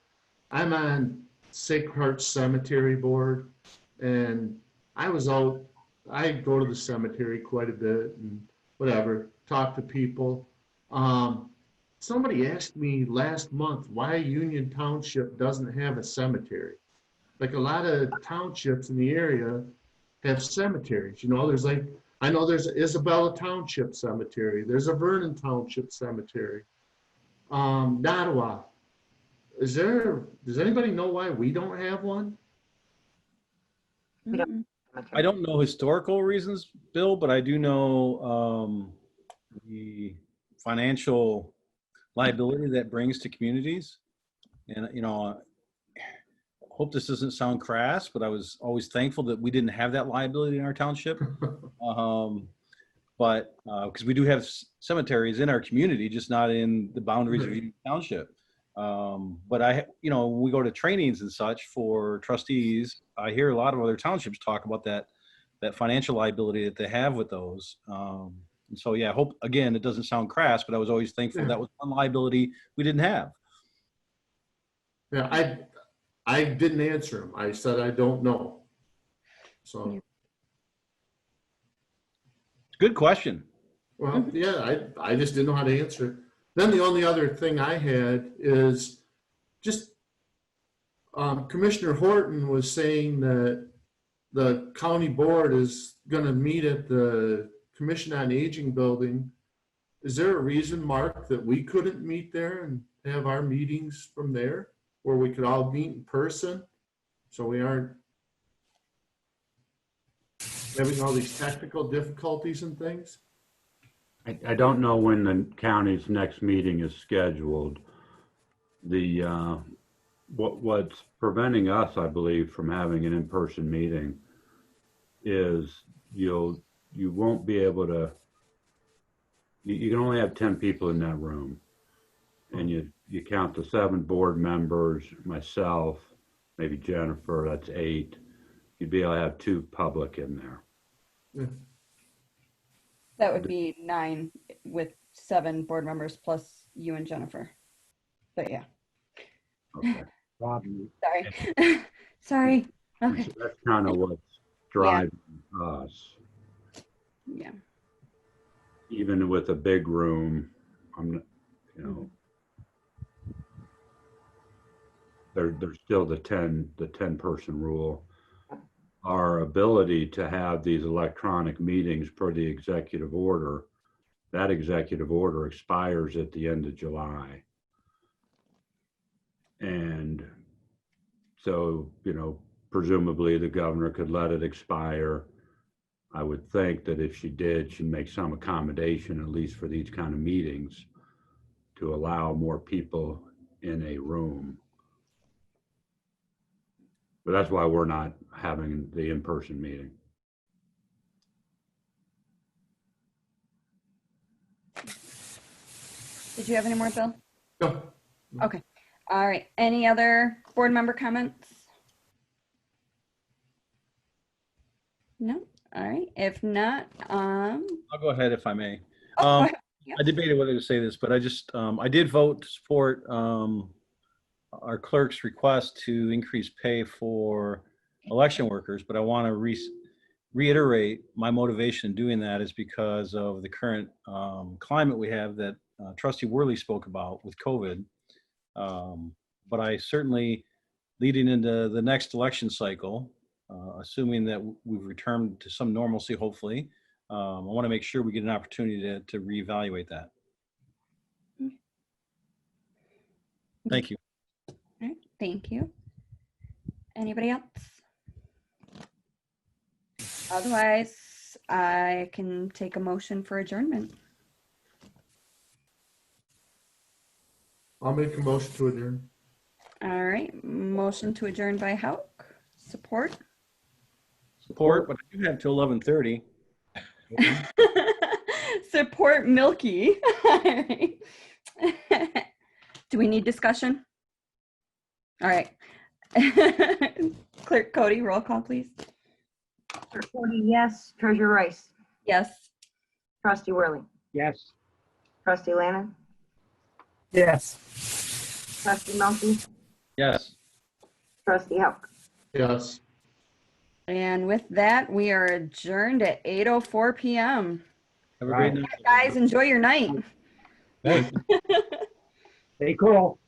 Speaker 7: I'm on Sacred Heart Cemetery Board, and I go to the cemetery quite a bit and whatever, talk to people. Somebody asked me last month why Union Township doesn't have a cemetery. Like a lot of townships in the area have cemeteries. I know there's Isabella Township Cemetery. There's a Vernon Township Cemetery. Nottawa. Does anybody know why we don't have one?
Speaker 2: I don't know historical reasons, Bill, but I do know the financial liability that brings to communities. And, I hope this doesn't sound crass, but I was always thankful that we didn't have that liability in our township. But because we do have cemeteries in our community, just not in the boundaries of Union Township. But when we go to trainings and such for trustees, I hear a lot of other townships talk about that financial liability that they have with those. And so, yeah, I hope, again, it doesn't sound crass, but I was always thankful that was one liability we didn't have.
Speaker 7: Yeah, I didn't answer him. I said, I don't know. So,
Speaker 2: Good question.
Speaker 7: well, yeah, I just didn't know how to answer it. Then the only other thing I had is just, Commissioner Horton was saying that the county board is gonna meet at the Commission on Aging building. Is there a reason, Mark, that we couldn't meet there and have our meetings from there, where we could all meet in person? So we aren't having all these technical difficulties and things?
Speaker 4: I don't know when the county's next meeting is scheduled. What's preventing us, I believe, from having an in-person meeting is you won't be able to, you can only have 10 people in that room. And you count the 7 board members, myself, maybe Jennifer, that's 8. You'd be able to have 2 public in there.
Speaker 7: Yeah.
Speaker 3: That would be 9 with 7 board members plus you and Jennifer. But yeah,
Speaker 4: Okay.
Speaker 3: sorry. Sorry. Okay.
Speaker 4: So that's kind of what's driving us.
Speaker 3: Yeah.
Speaker 4: Even with a big room, there's still the 10 person rule. Our ability to have these electronic meetings per the executive order, that executive order expires at the end of July. And so, presumably the governor could let it expire. I would think that if she did, she'd make some accommodation, at least for these kind of meetings, to allow more people in a room. But that's why we're not having the in-person meeting.
Speaker 3: Did you have any more, Bill?
Speaker 7: No.
Speaker 3: Okay. All right. Any other board member comments? No. All right. If not,
Speaker 2: I'll go ahead if I may.
Speaker 3: go ahead. Yeah.
Speaker 2: I debated whether to say this, but I did vote to support our clerk's request to increase pay for election workers, but I want to reiterate my motivation in doing that is because of the current climate we have that Trustee Worley spoke about with COVID. But I certainly, leading into the next election cycle, assuming that we've returned to some normalcy, hopefully, I want to make sure we get an opportunity to reevaluate that. Thank you.
Speaker 3: All right. Thank you. Anybody else? Otherwise, I can take a motion for adjournment.
Speaker 7: I'll make a motion to adjourn.
Speaker 3: All right. Motion to adjourn by Hauk. Support.
Speaker 2: Support, but I do have till 11:30.
Speaker 3: Support Milky. All right. Do we need discussion? All right. Clerk Cody, roll call, please.
Speaker 1: Clerk Cody, yes. Treasurer Rice.
Speaker 3: Yes.
Speaker 1: Trustee Worley.
Speaker 6: Yes.
Speaker 1: Trustee Lannon.
Speaker 8: Yes.
Speaker 1: Trustee Melky.
Speaker 2: Yes.
Speaker 1: Trustee Hauk.
Speaker 7: Yes.
Speaker 3: And with that, we are adjourned at 8:04 p.m.
Speaker 2: Have a great night.
Speaker 3: Guys, enjoy your night.
Speaker 2: Thanks.
Speaker 6: Stay cool.